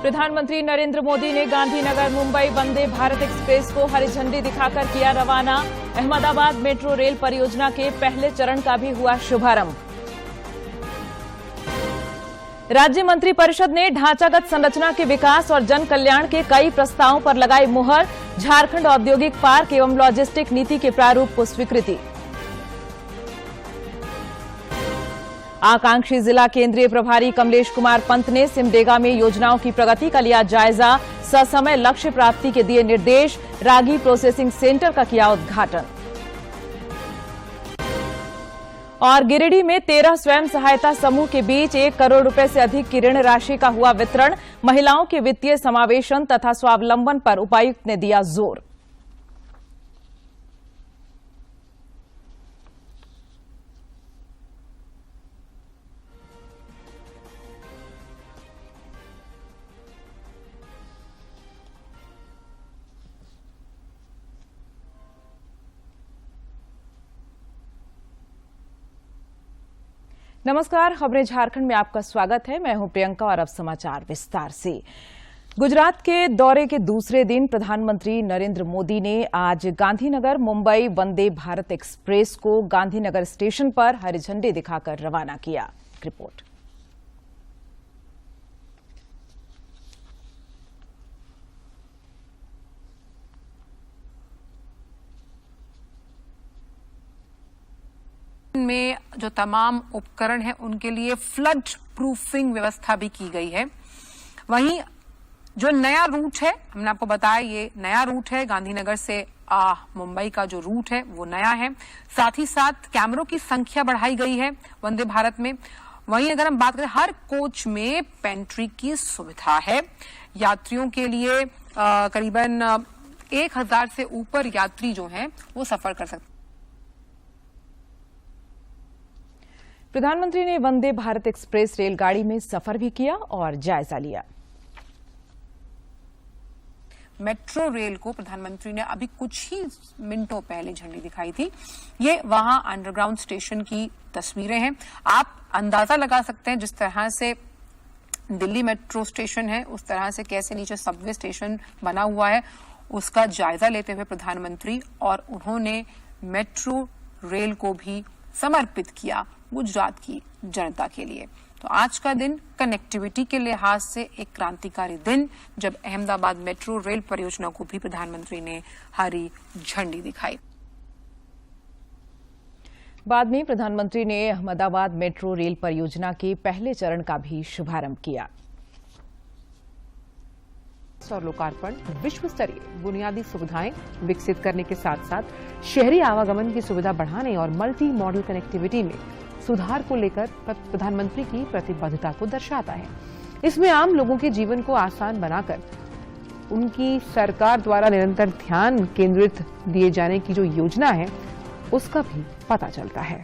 प्रधानमंत्री नरेंद्र मोदी ने गांधीनगर मुंबई वंदे भारत एक्सप्रेस को हरी झंडी दिखाकर किया रवाना। अहमदाबाद मेट्रो रेल परियोजना के पहले चरण का भी हुआ शुभारंभ। राज्य मंत्रिपरिषद ने ढांचागत संरचना के विकास और जन कल्याण के कई प्रस्तावों पर लगाई मुहर। झारखंड औद्योगिक पार्क एवं लॉजिस्टिक नीति के प्रारूप को स्वीकृति। आकांक्षी जिला केंद्रीय प्रभारी कमलेश कुमार पंत ने सिमडेगा में योजनाओं की प्रगति का लिया जायजा। ससमय लक्ष्य प्राप्ति के दिए निर्देश। रागी प्रोसेसिंग सेंटर का किया उद्घाटन। और गिरिडीह में 13 स्वयं सहायता समूह के बीच 1 करोड़ रुपए से अधिक की ऋण राशि का हुआ वितरण। महिलाओं के वित्तीय समावेशन तथा स्वावलंबन पर उपायुक्त ने दिया जोर। नमस्कार, खबरें झारखंड में आपका स्वागत है। मैं हूं प्रियंका और अब समाचार विस्तार से। गुजरात के दौरे के दूसरे दिन प्रधानमंत्री नरेंद्र मोदी ने आज गांधीनगर मुंबई वंदे भारत एक्सप्रेस को गांधीनगर स्टेशन पर हरी झंडी दिखाकर रवाना किया। रिपोर्ट। में जो तमाम उपकरण हैं उनके लिए फ्लड प्रूफिंग व्यवस्था भी की गई है। वहीं जो नया रूट है, हमने आपको बताया ये नया रूट है। गांधीनगर से मुंबई का जो रूट है वो नया है। साथ ही साथ कैमरों की संख्या बढ़ाई गई है वंदे भारत में। वहीं अगर हम बात करें, हर कोच में पेंट्री की सुविधा है। यात्रियों के लिए करीबन 1000 से ऊपर यात्री जो हैं वो सफर कर सकते हैं। प्रधानमंत्री ने वंदे भारत एक्सप्रेस रेलगाड़ी में सफर भी किया और जायजा लिया। मेट्रो रेल को प्रधानमंत्री ने अभी कुछ ही मिनटों पहले झंडी दिखाई थी। ये वहां अंडरग्राउंड स्टेशन की तस्वीरें हैं। आप अंदाजा लगा सकते हैं जिस तरह से दिल्ली मेट्रो स्टेशन है उस तरह से कैसे नीचे सबवे स्टेशन बना हुआ है, उसका जायजा लेते हुए प्रधानमंत्री और उन्होंने मेट्रो रेल को भी समर्पित किया गुजरात की जनता के लिए। तो आज का दिन कनेक्टिविटी के लिहाज से एक क्रांतिकारी दिन, जब अहमदाबाद मेट्रो रेल परियोजना को भी प्रधानमंत्री ने हरी झंडी दिखाई। बाद में प्रधानमंत्री ने अहमदाबाद मेट्रो रेल परियोजना के पहले चरण का भी शुभारंभ किया। और लोकार्पण विश्व स्तरीय बुनियादी सुविधाएं विकसित करने के साथ साथ शहरी आवागमन की सुविधा बढ़ाने और मल्टी मॉडल कनेक्टिविटी में सुधार को लेकर प्रधानमंत्री की प्रतिबद्धता को दर्शाता है। इसमें आम लोगों के जीवन को आसान बनाकर उनकी सरकार द्वारा निरंतर ध्यान केंद्रित दिए जाने की जो योजना है उसका भी पता चलता है।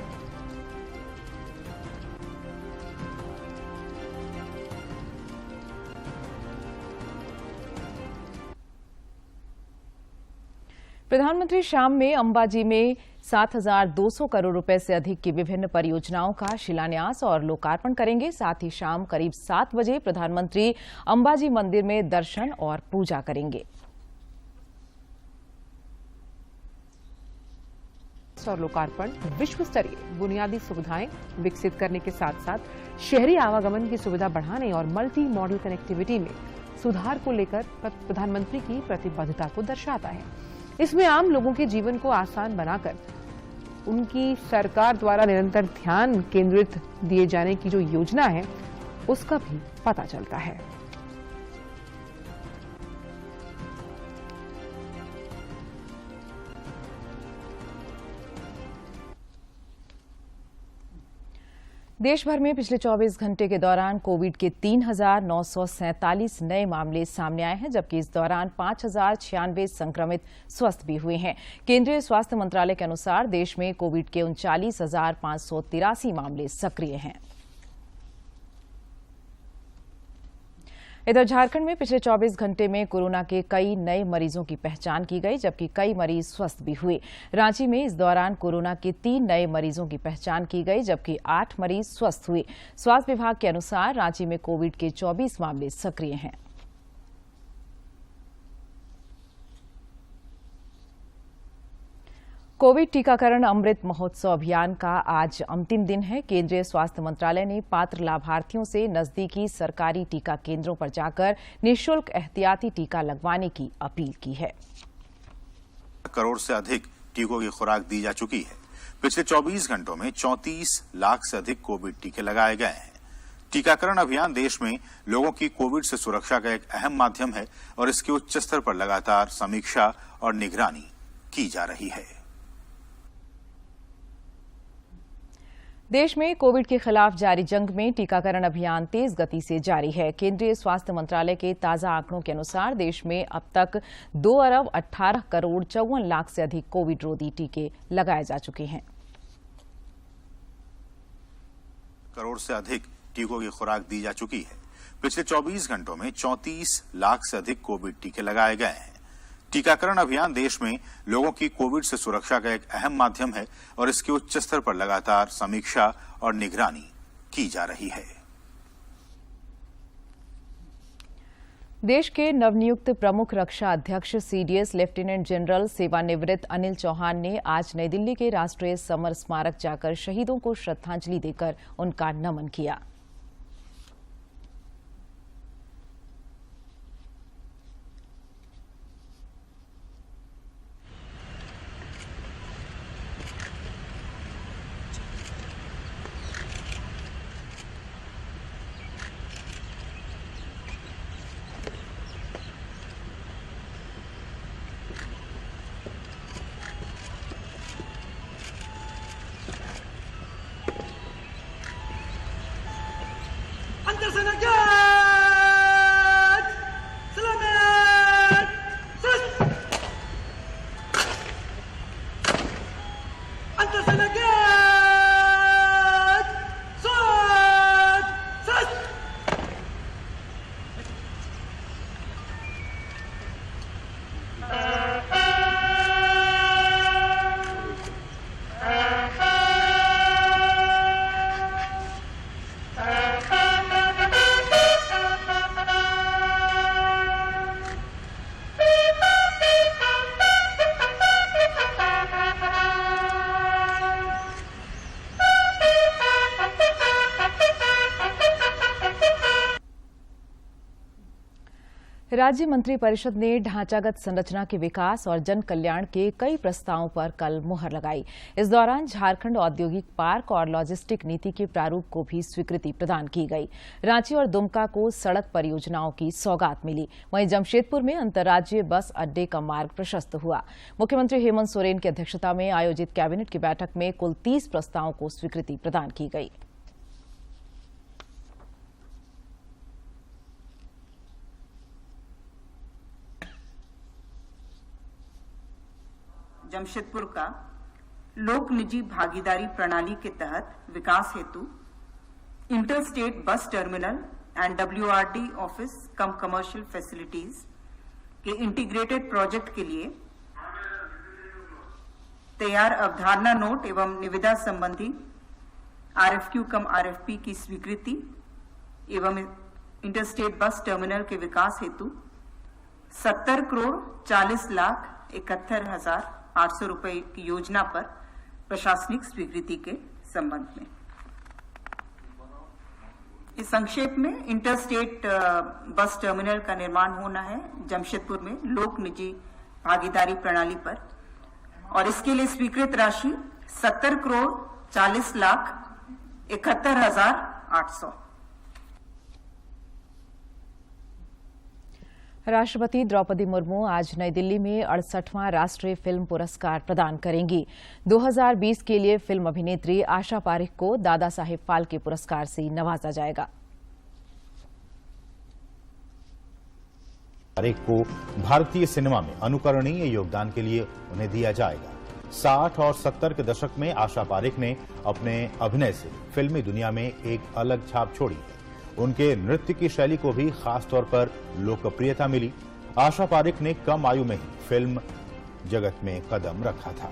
प्रधानमंत्री शाम में अंबाजी में 7200 करोड़ रुपए से अधिक की विभिन्न परियोजनाओं का शिलान्यास और लोकार्पण करेंगे। साथ ही शाम करीब 7 बजे प्रधानमंत्री अंबाजी मंदिर में दर्शन और पूजा करेंगे। और लोकार्पण विश्व स्तरीय बुनियादी सुविधाएं विकसित करने के साथ साथ शहरी आवागमन की सुविधा बढ़ाने और मल्टी मॉडल कनेक्टिविटी में सुधार को लेकर प्रधानमंत्री की प्रतिबद्धता को दर्शाता है। इसमें आम लोगों के जीवन को आसान बनाकर उनकी सरकार द्वारा निरंतर ध्यान केंद्रित दिए जाने की जो योजना है उसका भी पता चलता है। देश भर में पिछले 24 घंटे के दौरान कोविड के 3,947 नए मामले सामने आए हैं, जबकि इस दौरान 5,096 संक्रमित स्वस्थ भी हुए हैं। केंद्रीय स्वास्थ्य मंत्रालय के अनुसार देश में कोविड के 39,583 मामले सक्रिय हैं। इधर झारखंड में पिछले 24 घंटे में कोरोना के कई नए मरीजों की पहचान की गई, जबकि कई मरीज स्वस्थ भी हुए। रांची में इस दौरान कोरोना के 3 नए मरीजों की पहचान की गई, जबकि 8 मरीज स्वस्थ हुए। स्वास्थ्य विभाग के अनुसार रांची में कोविड के 24 मामले सक्रिय हैं। कोविड टीकाकरण अमृत महोत्सव अभियान का आज अंतिम दिन है। केंद्रीय स्वास्थ्य मंत्रालय ने पात्र लाभार्थियों से नजदीकी सरकारी टीका केंद्रों पर जाकर निःशुल्क एहतियाती टीका लगवाने की अपील की है। करोड़ से अधिक टीकों की खुराक दी जा चुकी है। पिछले 24 घंटों में 34 लाख से अधिक कोविड टीके लगाए गए हैं। टीकाकरण अभियान देश में लोगों की कोविड से सुरक्षा का एक अहम माध्यम है और इसकी उच्च स्तर पर लगातार समीक्षा और निगरानी की जा रही है। देश में कोविड के खिलाफ जारी जंग में टीकाकरण अभियान तेज गति से जारी है। केंद्रीय स्वास्थ्य मंत्रालय के ताजा आंकड़ों के अनुसार देश में अब तक 2 अरब 18 करोड़ 54 लाख से अधिक कोविड रोधी टीके लगाए जा चुके हैं। करोड़ से अधिक टीकों की खुराक दी जा चुकी है। पिछले 24 घंटों में 34 लाख से अधिक कोविड टीके लगाए गए हैं। टीकाकरण अभियान देश में लोगों की कोविड से सुरक्षा का एक अहम माध्यम है और इसकी उच्च स्तर पर लगातार समीक्षा और निगरानी की जा रही है। देश के नवनियुक्त प्रमुख रक्षा अध्यक्ष सीडीएस लेफ्टिनेंट जनरल सेवानिवृत्त अनिल चौहान ने आज नई दिल्ली के राष्ट्रीय समर स्मारक जाकर शहीदों को श्रद्धांजलि देकर उनका नमन किया। राज्य मंत्रिपरिषद ने ढांचागत संरचना के विकास और जन कल्याण के कई प्रस्तावों पर कल मुहर लगाई। इस दौरान झारखंड औद्योगिक पार्क और लॉजिस्टिक नीति के प्रारूप को भी स्वीकृति प्रदान की गई। रांची और दुमका को सड़क परियोजनाओं की सौगात मिली। वहीं जमशेदपुर में अंतर्राज्यीय बस अड्डे का मार्ग प्रशस्त हुआ। मुख्यमंत्री हेमंत सोरेन की अध्यक्षता में आयोजित कैबिनेट की बैठक में कुल 30 प्रस्तावों को स्वीकृति प्रदान की गई। जमशेदपुर का लोक निजी भागीदारी प्रणाली के तहत विकास हेतु inter state bus terminal and WRD office come commercial facilities के इंटीग्रेटेड प्रोजेक्ट के लिए तैयार अवधारणा नोट एवं निविदा संबंधी RFQ कम RFP की स्वीकृति एवं इंटर स्टेट बस टर्मिनल के विकास हेतु 70 करोड़ 40 लाख 71,800 रुपए की योजना पर प्रशासनिक स्वीकृति के संबंध में। इस संक्षेप में इंटर स्टेट बस टर्मिनल का निर्माण होना है जमशेदपुर में लोक निजी भागीदारी प्रणाली पर, और इसके लिए स्वीकृत राशि 70 करोड़ 40 लाख 71,800। राष्ट्रपति द्रौपदी मुर्मू आज नई दिल्ली में 68वां राष्ट्रीय फिल्म पुरस्कार प्रदान करेंगी। 2020 के लिए फिल्म अभिनेत्री आशा पारेख को दादा साहेब फाल्के पुरस्कार से नवाजा जाएगा। पारेख को भारतीय सिनेमा में अनुकरणीय योगदान के लिए उन्हें दिया जाएगा। 60 और 70 के दशक में आशा पारेख ने अपने अभिनय से फिल्मी दुनिया में एक अलग छाप छोड़ी है। उनके नृत्य की शैली को भी खास तौर पर लोकप्रियता मिली। आशा पारेख ने कम आयु में ही फिल्म जगत में कदम रखा था।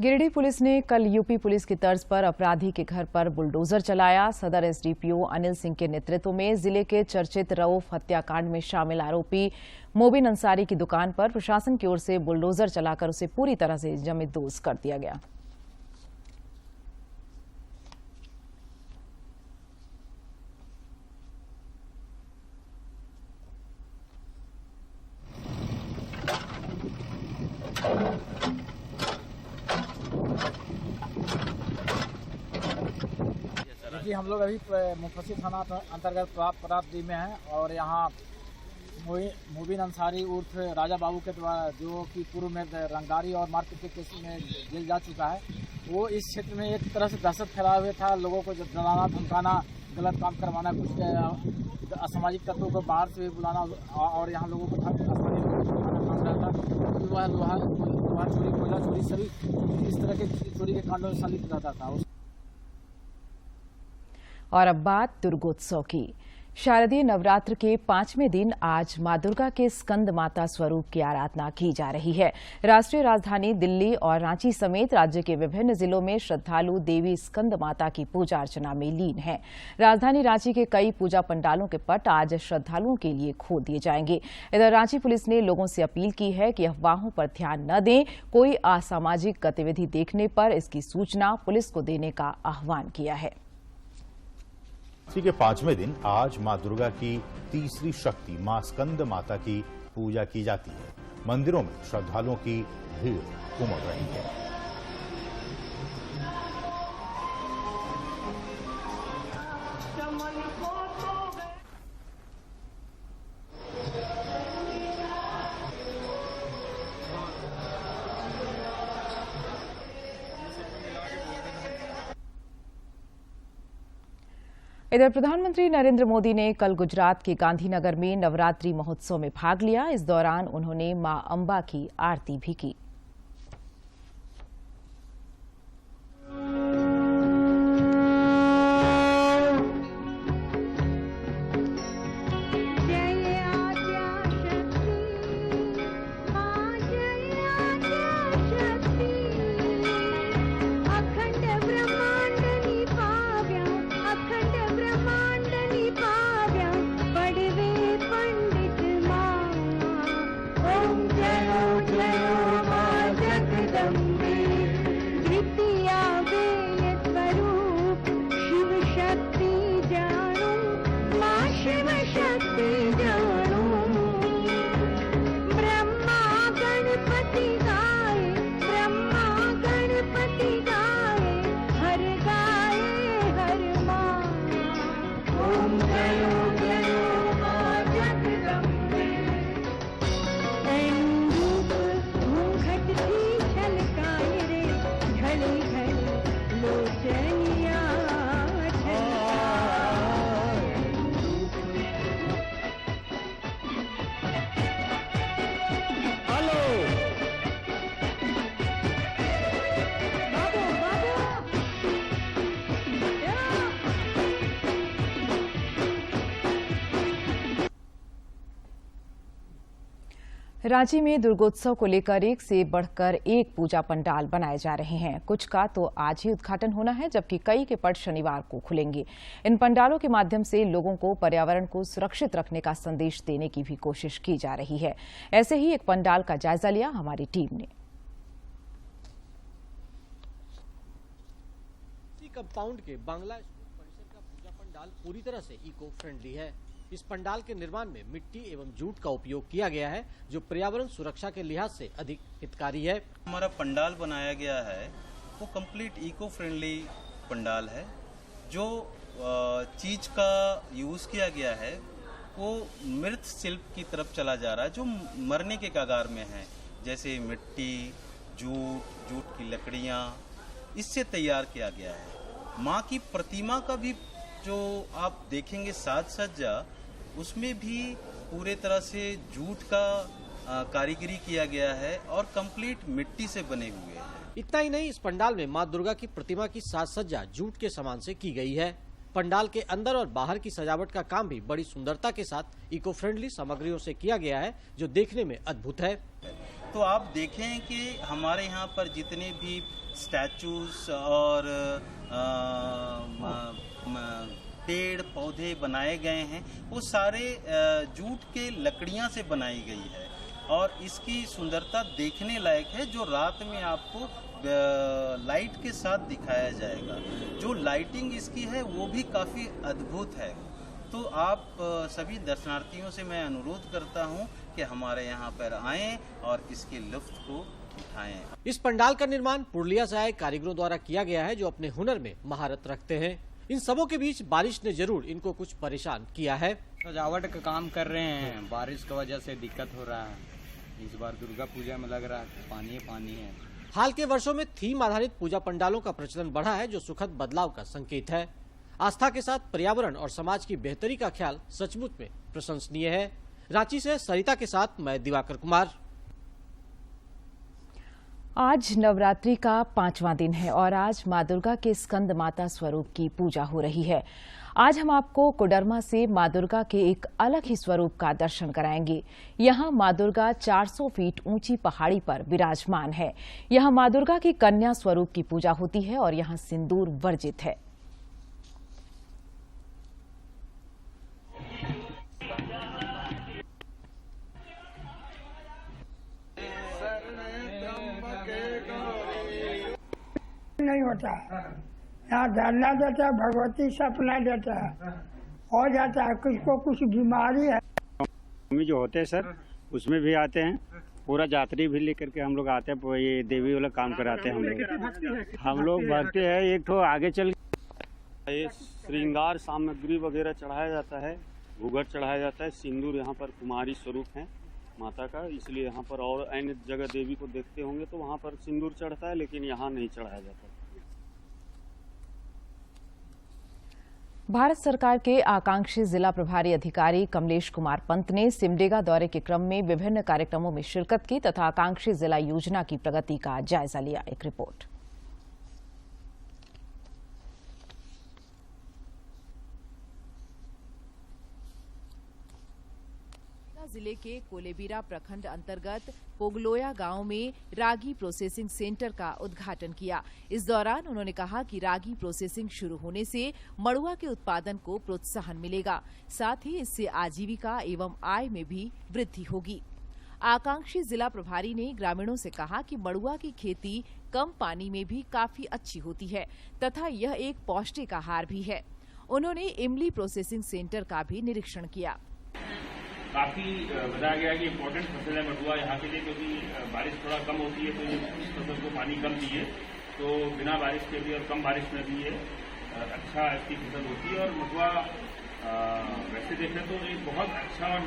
गिरिडीह पुलिस ने कल यूपी पुलिस की तर्ज पर अपराधी के घर पर बुलडोजर चलाया। सदर एसडीपीओ अनिल सिंह के नेतृत्व में जिले के चर्चित रऊफ हत्याकांड में शामिल आरोपी मोबिन अंसारी की दुकान पर प्रशासन की ओर से बुलडोजर चलाकर उसे पूरी तरह से जमींदोज कर दिया गया। जी, हम लोग अभी मुफस्सिल थाना अंतर्गत पराबदी में हैं और यहाँ मोबिन अंसारी उर्फ राजा बाबू के द्वारा, जो कि पूर्व में रंगदारी और मारपीट के केस में जेल जा चुका है, वो इस क्षेत्र में एक तरह से दहशत फैलाए हुए था। लोगों को डराना धमकाना, गलत काम करवाना, कुछ असामाजिक तत्वों को बाहर से बुलाना और यहाँ लोगों को रहा था कि वह लोहा चोरी, कोयला चोरी, सभी इस तरह के चोरी के कांडों में संलिप्त रहता था। और अब बात दुर्गोत्सव की। शारदीय नवरात्र के 5वें दिन आज मां दुर्गा के स्कंद माता स्वरूप की आराधना की जा रही है। राष्ट्रीय राजधानी दिल्ली और रांची समेत राज्य के विभिन्न जिलों में श्रद्धालु देवी स्कंद माता की पूजा अर्चना में लीन हैं। राजधानी रांची के कई पूजा पंडालों के पट आज श्रद्धालुओं के लिए खोल दिए जाएंगे। इधर रांची पुलिस ने लोगों से अपील की है कि अफवाहों पर ध्यान न दें। कोई असामाजिक गतिविधि देखने पर इसकी सूचना पुलिस को देने का आह्वान किया है। इसी के 5वें दिन आज मां दुर्गा की तीसरी शक्ति मां स्कंद माता की पूजा की जाती है। मंदिरों में श्रद्धालुओं की भीड़ उमड़ रही है। इधर प्रधानमंत्री नरेंद्र मोदी ने कल गुजरात के गांधीनगर में नवरात्रि महोत्सव में भाग लिया। इस दौरान उन्होंने मां अंबा की आरती भी की। रांची में दुर्गोत्सव को लेकर एक से बढ़कर एक पूजा पंडाल बनाए जा रहे हैं। कुछ का तो आज ही उद्घाटन होना है, जबकि कई के पट शनिवार को खुलेंगे। इन पंडालों के माध्यम से लोगों को पर्यावरण को सुरक्षित रखने का संदेश देने की भी कोशिश की जा रही है। ऐसे ही एक पंडाल का जायजा लिया हमारी टीम ने। कंपाउंड के बांग्ला स्कूल परिसर का पूजा पंडाल पूरी तरह से इको फ्रेंडली है। इस पंडाल के निर्माण में मिट्टी एवं जूट का उपयोग किया गया है, जो पर्यावरण सुरक्षा के लिहाज से अधिक हितकारी है। हमारा पंडाल बनाया गया है वो कंप्लीट इको फ्रेंडली पंडाल है। जो चीज का यूज किया गया है वो मृत शिल्प की तरफ चला जा रहा है, जो मरने के कगार में है, जैसे मिट्टी, जूट की लकड़ियां, इससे तैयार किया गया है। माँ की प्रतिमा का भी जो आप देखेंगे साज सज्जा, उसमें भी पूरे तरह से जूट का कारीगरी किया गया है और कंप्लीट मिट्टी से बने हुए हैं। इतना ही नहीं, इस पंडाल में मां दुर्गा की प्रतिमा की साज सज्जा जूट के सामान से की गई है। पंडाल के अंदर और बाहर की सजावट का काम भी बड़ी सुंदरता के साथ इको फ्रेंडली सामग्रियों से किया गया है, जो देखने में अद्भुत है। तो आप देखें कि हमारे यहाँ पर जितने भी स्टैचूज और पेड़ पौधे बनाए गए हैं वो सारे जूट के लकड़ियाँ से बनाई गई है और इसकी सुंदरता देखने लायक है, जो रात में आपको लाइट के साथ दिखाया जाएगा। जो लाइटिंग इसकी है वो भी काफ़ी अद्भुत है। तो आप सभी दर्शनार्थियों से मैं अनुरोध करता हूं कि हमारे यहाँ पर आएं और इसके लुत्फ को उठाएं। इस पंडाल का निर्माण पुरुलिया से आए कारीगरों द्वारा किया गया है, जो अपने हुनर में महारत रखते हैं। इन सबों के बीच बारिश ने जरूर इनको कुछ परेशान किया है। सजावट का काम कर रहे हैं, बारिश की वजह से दिक्कत हो रहा है। इस बार दुर्गा पूजा में लग रहा है पानी है। हाल के वर्षों में थीम आधारित पूजा पंडालों का प्रचलन बढ़ा है, जो सुखद बदलाव का संकेत है। आस्था के साथ पर्यावरण और समाज की बेहतरी का ख्याल सचमुच में प्रशंसनीय है। रांची से सरिता के साथ मैं दिवाकर कुमार। आज नवरात्रि का 5वां दिन है और आज मां दुर्गा के स्कंद माता स्वरूप की पूजा हो रही है। आज हम आपको कोडरमा से मां दुर्गा के एक अलग ही स्वरूप का दर्शन कराएंगे। यहाँ मां दुर्गा 400 फीट ऊंची पहाड़ी पर विराजमान है। यहाँ मां दुर्गा की कन्या स्वरूप की पूजा होती है और यहाँ सिंदूर वर्जित है। नहीं होता है, यहाँ धरना देता है, भगवती सपना देता है, हो जाता है। किसको कुछ बीमारी है जो होते हैं सर, उसमें भी आते हैं। पूरा यात्री भी लेकर के हम लोग आते हैं, ये देवी वाला काम कराते हैं हम लोग भरते हैं। एक तो आगे चल ये श्रृंगार सामग्री वगैरह चढ़ाया जाता है, घूंघट चढ़ाया जाता है। सिंदूर यहाँ पर कुमारी स्वरूप है माता का, इसलिए यहाँ पर और अन्य जगह देवी को देखते होंगे तो वहाँ पर सिंदूर चढ़ता है, लेकिन यहाँ नहीं चढ़ाया जाता। भारत सरकार के आकांक्षी जिला प्रभारी अधिकारी कमलेश कुमार पंत ने सिमडेगा दौरे के क्रम में विभिन्न कार्यक्रमों में शिरकत की तथा आकांक्षी जिला योजना की प्रगति का जायजा लिया। एक रिपोर्ट। जिले के कोलेबिरा प्रखंड अंतर्गत पोगलोया गांव में रागी प्रोसेसिंग सेंटर का उद्घाटन किया। इस दौरान उन्होंने कहा कि रागी प्रोसेसिंग शुरू होने से मड़ुआ के उत्पादन को प्रोत्साहन मिलेगा, साथ ही इससे आजीविका एवं आय में भी वृद्धि होगी। आकांक्षी जिला प्रभारी ने ग्रामीणों से कहा कि मड़ुआ की खेती कम पानी में भी काफी अच्छी होती है तथा यह एक पौष्टिक आहार भी है। उन्होंने इमली प्रोसेसिंग सेंटर का भी निरीक्षण किया। काफी बताया गया कि इम्पोर्टेंट फसल है मड़ुआ यहाँ के लिए, क्योंकि बारिश थोड़ा कम होती है तो इस फसल को पानी कम चाहिए, तो बिना बारिश के भी और कम बारिश में भी ये अच्छा इसकी फसल होती है। और मड़ुआ वैसे देखें तो एक बहुत अच्छा और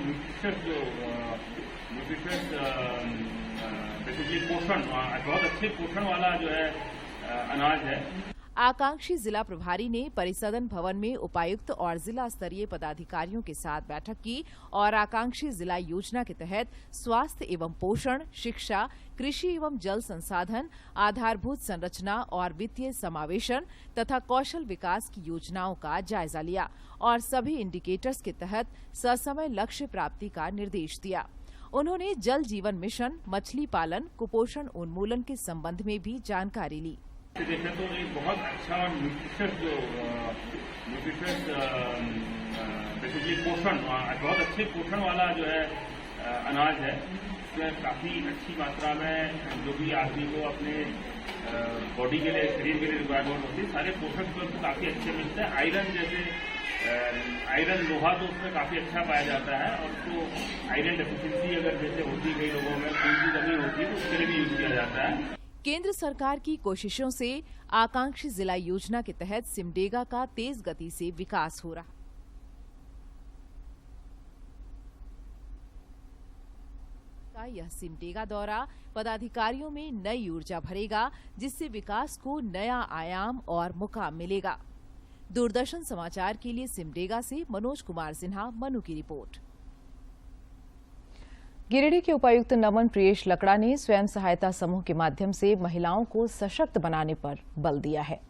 न्यूट्रिशियस बेसिकली पोषण, बहुत अच्छे पोषण वाला जो है अनाज है। आकांक्षी जिला प्रभारी ने परिसदन भवन में उपायुक्त और जिला स्तरीय पदाधिकारियों के साथ बैठक की और आकांक्षी जिला योजना के तहत स्वास्थ्य एवं पोषण, शिक्षा, कृषि एवं जल संसाधन, आधारभूत संरचना और वित्तीय समावेशन तथा कौशल विकास की योजनाओं का जायजा लिया और सभी इंडिकेटर्स के तहत ससमय लक्ष्य प्राप्ति का निर्देश दिया। उन्होंने जल जीवन मिशन, मछली पालन, कुपोषण उन्मूलन के संबंध में भी जानकारी ली। देखें तो एक बहुत अच्छा और न्यूट्रिशियस बेसिकली पोषण, बहुत अच्छे पोषण वाला जो है अनाज है। इसमें काफी अच्छी मात्रा में जो भी आदमी को अपने बॉडी के लिए, शरीर के लिए रिक्वायरमेंट होती है, सारे पोषक तत्व काफी अच्छे मिलते हैं। आयरन जैसे आयरन, लोहा तो उसमें काफी अच्छा पाया जाता है और तो आयरन डेफिशिएंसी अगर जैसे होती है, कई लोगों में खून की कमी होती है, तो उसके लिए भी यूज किया जाता है। केंद्र सरकार की कोशिशों से आकांक्षी जिला योजना के तहत सिमडेगा का तेज गति से विकास हो रहा है। यह सिमडेगा दौरा पदाधिकारियों में नई ऊर्जा भरेगा, जिससे विकास को नया आयाम और मुकाम मिलेगा। दूरदर्शन समाचार के लिए सिमडेगा से मनोज कुमार सिन्हा, मनु की रिपोर्ट। गिरिडीह के उपायुक्त नमन प्रियेश लकड़ा ने स्वयं सहायता समूह के माध्यम से महिलाओं को सशक्त बनाने पर बल दिया है।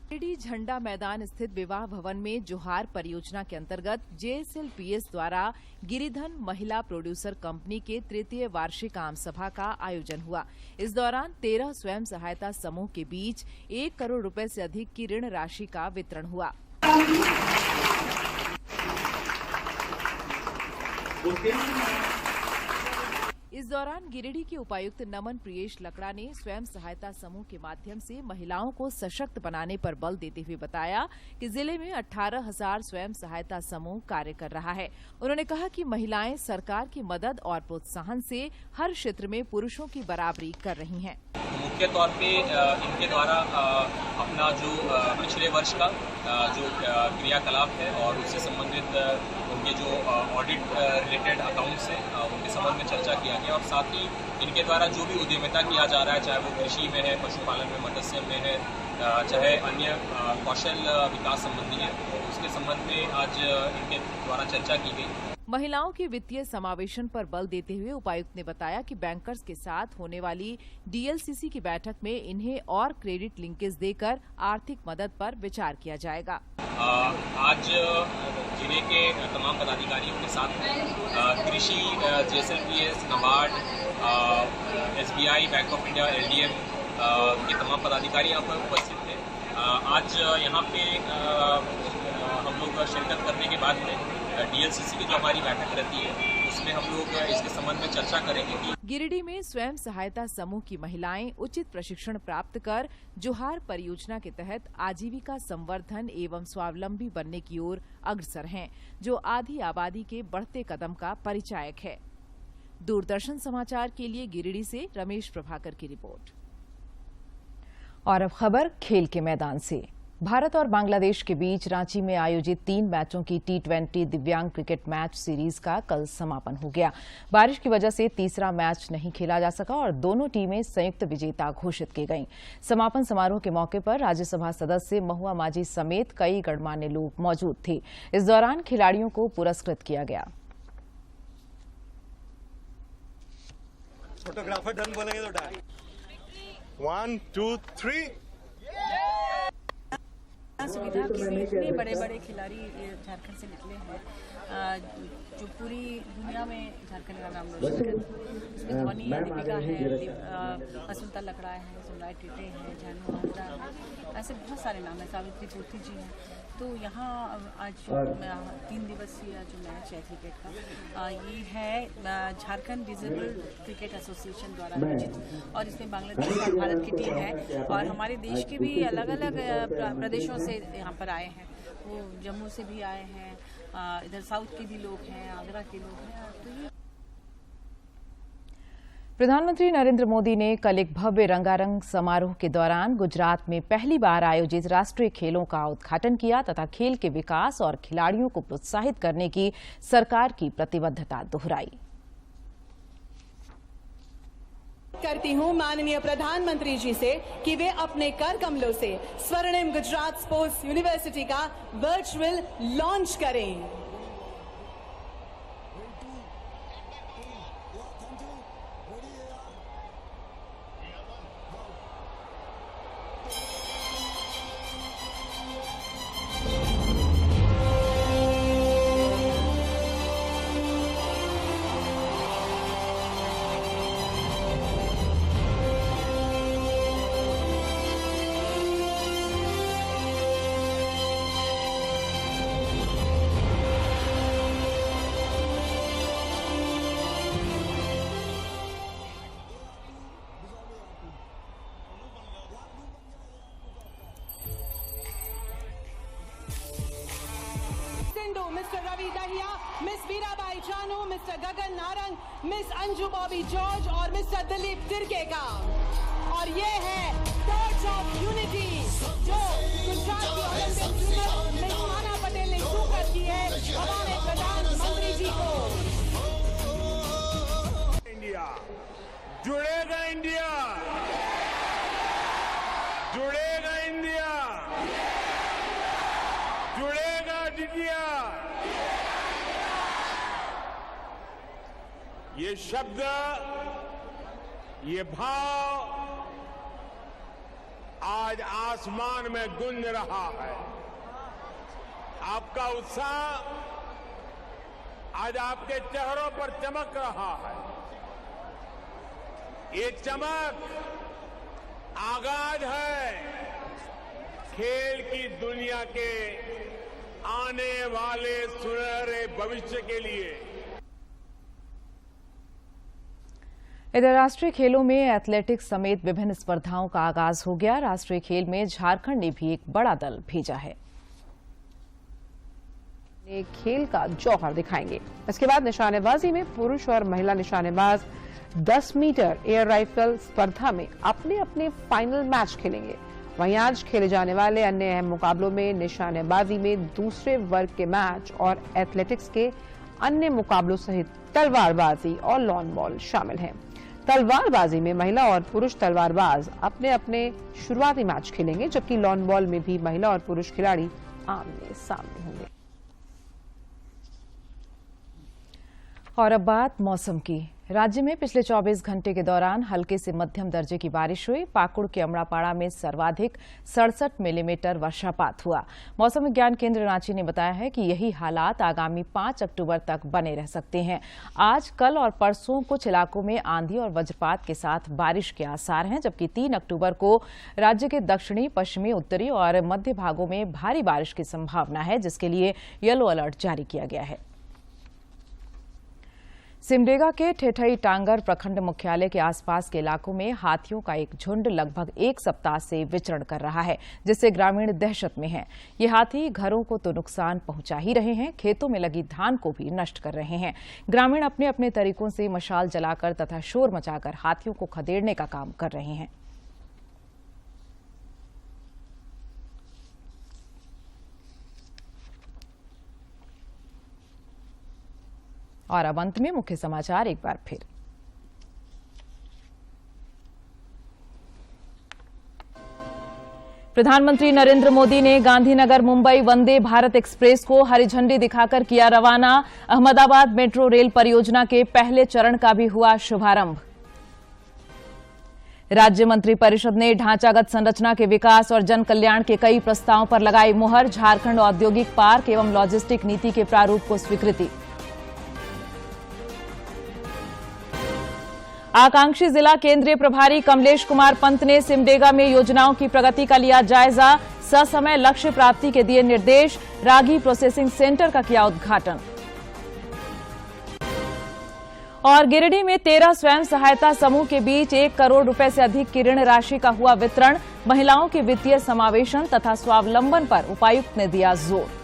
गिरिडीह झंडा मैदान स्थित विवाह भवन में जोहार परियोजना के अंतर्गत JSLPS द्वारा गिरिधन महिला प्रोड्यूसर कंपनी के तृतीय वार्षिक आम सभा का आयोजन हुआ। इस दौरान 13 स्वयं सहायता समूह के बीच 1 करोड़ रुपए से अधिक की ऋण राशि का वितरण हुआ। इस दौरान गिरिडीह के उपायुक्त नमन प्रियेश लकड़ा ने स्वयं सहायता समूह के माध्यम से महिलाओं को सशक्त बनाने पर बल देते हुए बताया कि जिले में 18,000 स्वयं सहायता समूह कार्य कर रहा है। उन्होंने कहा कि महिलाएं सरकार की मदद और प्रोत्साहन से हर क्षेत्र में पुरुषों की बराबरी कर रही हैं। मुख्य तौर पे इनके द्वारा अपना जो पिछले वर्ष का जो क्रियाकलाप है और उससे संबंधित उनके जो ऑडिट रिलेटेड अकाउंट्स हैं उनके संबंध में चर्चा किया गया और साथ ही इनके द्वारा जो भी उद्यमिता किया जा रहा है, चाहे वो कृषि में है, पशुपालन में, मत्स्य में है, चाहे अन्य कौशल विकास संबंधी है, उसके संबंध में आज इनके द्वारा चर्चा की गई। महिलाओं के वित्तीय समावेशन पर बल देते हुए उपायुक्त ने बताया कि बैंकर्स के साथ होने वाली DLCC की बैठक में इन्हें और क्रेडिट लिंकेज देकर आर्थिक मदद पर विचार किया जाएगा। आज जिले के तमाम पदाधिकारियों के साथ कृषि, JSLPS, NABARD, SBI, bank of India, LDM के तमाम पदाधिकारी यहाँ पर उपस्थित थे। आज यहाँ पे हम लोग शिरकत करने के बाद में DLCC की जो हमारी बैठक रहती है उसमें हम लोग इसके संबंध में चर्चा करेंगे कि गिरिडीह में स्वयं सहायता समूह की महिलाएं उचित प्रशिक्षण प्राप्त कर जोहार परियोजना के तहत आजीविका संवर्धन एवं स्वावलंबी बनने की ओर अग्रसर हैं, जो आधी आबादी के बढ़ते कदम का परिचायक है। दूरदर्शन समाचार के लिए गिरिडीह से रमेश प्रभाकर की रिपोर्ट। और अब खबर खेल के मैदान से। भारत और बांग्लादेश के बीच रांची में आयोजित 3 मैचों की T20 दिव्यांग क्रिकेट मैच सीरीज का कल समापन हो गया। बारिश की वजह से तीसरा मैच नहीं खेला जा सका और दोनों टीमें संयुक्त विजेता घोषित की गईं। समापन समारोह के मौके पर राज्यसभा सदस्य महुआ माझी समेत कई गणमान्य लोग मौजूद थे। इस दौरान खिलाड़ियों को पुरस्कृत किया गया। फोटोग्राफर डन बोलेंगे तो 1 2 3 सुविधा के लिए इतने बड़े बड़े खिलाड़ी झारखंड से निकले हैं जो पूरी दुनिया में झारखंड का नाम रोशन कर। इसमें धोनी, दीपिका है, असुलता लकड़ा है, सुमराय टेटे है, जानू हाजरा है, ऐसे बहुत सारे नाम हैं, सावित्री पोथी जी हैं। तो यहाँ आज 3 दिवसीय जो मैच है क्रिकेट का ये है झारखंड डिसेबल्ड क्रिकेट एसोसिएशन द्वारा आयोजित और इसमें बांग्लादेश और भारत की टीम है और हमारे देश के भी अलग अलग प्रदेशों से यहाँ पर आए हैं। वो जम्मू से भी आए हैं, इधर साउथ के भी लोग हैं, आगरा के लोग हैं। तो ये प्रधानमंत्री नरेंद्र मोदी ने कल एक भव्य रंगारंग समारोह के दौरान गुजरात में पहली बार आयोजित राष्ट्रीय खेलों का उद्घाटन किया तथा खेल के विकास और खिलाड़ियों को प्रोत्साहित करने की सरकार की प्रतिबद्धता दोहराई। करती हूं माननीय प्रधानमंत्री जी से कि वे अपने कर कमलों से स्वर्णिम गुजरात स्पोर्ट्स यूनिवर्सिटी का वर्चुअल लॉन्च करें। Mister Ravi Dahiya, miss Veerabai Chanu, mister Gagan Narang, miss Anju Bobby George और मिस्टर दिलीप तिरकेगा। और ये है टॉर्च ऑफ यूनिटी जो गुजरात की ओलंपिक स्विमर मिस माना पटेल ने सुपुर्द की है हमारे प्रधानमंत्री जी को। इंडिया जुड़ेगा, इंडिया जुड़ेगा, इंडिया जुड़ेगा, इंडिया ये शब्द, ये भाव आज आसमान में गूंज रहा है। आपका उत्साह आज आपके चेहरों पर चमक रहा है। ये चमक आगाज है खेल की दुनिया के आने वाले सुनहरे भविष्य के लिए। इधर राष्ट्रीय खेलों में एथलेटिक्स समेत विभिन्न स्पर्धाओं का आगाज हो गया। राष्ट्रीय खेल में झारखंड ने भी एक बड़ा दल भेजा है। खेल का जौहर दिखाएंगे। इसके बाद निशानेबाजी में पुरुष और महिला निशानेबाज 10 मीटर एयर राइफल स्पर्धा में अपने अपने फाइनल मैच खेलेंगे। वहीं आज खेले जाने वाले अन्य अहम मुकाबलों में निशानेबाजी में दूसरे वर्ग के मैच और एथलेटिक्स के अन्य मुकाबलों सहित तलवारबाजी और लॉन बॉल शामिल हैं। तलवारबाजी में महिला और पुरुष तलवारबाज अपने अपने शुरुआती मैच खेलेंगे, जबकि लॉन बॉल में भी महिला और पुरुष खिलाड़ी आमने सामने होंगे। और अब बात मौसम की। राज्य में पिछले 24 घंटे के दौरान हल्के से मध्यम दर्जे की बारिश हुई। पाकुड़ के अमड़ापाड़ा में सर्वाधिक 67 मिलीमीटर वर्षापात हुआ। मौसम विज्ञान केंद्र रांची ने बताया है कि यही हालात आगामी 5 अक्टूबर तक बने रह सकते हैं। आज, कल और परसों कुछ इलाकों में आंधी और वज्रपात के साथ बारिश के आसार हैं, जबकि 3 अक्टूबर को राज्य के दक्षिणी, पश्चिमी, उत्तरी और मध्य भागों में भारी बारिश की संभावना है, जिसके लिए येलो अलर्ट जारी किया गया है। सिमडेगा के ठेठई टांगर प्रखंड मुख्यालय के आसपास के इलाकों में हाथियों का एक झुंड लगभग 1 सप्ताह से विचरण कर रहा है, जिससे ग्रामीण दहशत में हैं। ये हाथी घरों को तो नुकसान पहुंचा ही रहे हैं, खेतों में लगी धान को भी नष्ट कर रहे हैं। ग्रामीण अपने अपने तरीकों से मशाल जलाकर तथा शोर मचाकर हाथियों को खदेड़ने का काम कर रहे हैं। और अब अंत में मुख्य समाचार एक बार फिर। प्रधानमंत्री नरेंद्र मोदी ने गांधीनगर मुंबई वंदे भारत एक्सप्रेस को हरी झंडी दिखाकर किया रवाना। अहमदाबाद मेट्रो रेल परियोजना के पहले चरण का भी हुआ शुभारंभ। राज्य मंत्री परिषद ने ढांचागत संरचना के विकास और जन कल्याण के कई प्रस्तावों पर लगाई मुहर। झारखंड औद्योगिक पार्क एवं लॉजिस्टिक नीति के प्रारूप को स्वीकृति। आकांक्षी जिला केंद्रीय प्रभारी कमलेश कुमार पंत ने सिमडेगा में योजनाओं की प्रगति का लिया जायजा। ससमय लक्ष्य प्राप्ति के दिए निर्देश। रागी प्रोसेसिंग सेंटर का किया उद्घाटन। और गिरिडीह में 13 स्वयं सहायता समूह के बीच 1 करोड़ रुपए से अधिक की ऋण राशि का हुआ वितरण। महिलाओं के वित्तीय समावेशन तथा स्वावलंबन पर उपायुक्त ने दिया जोर।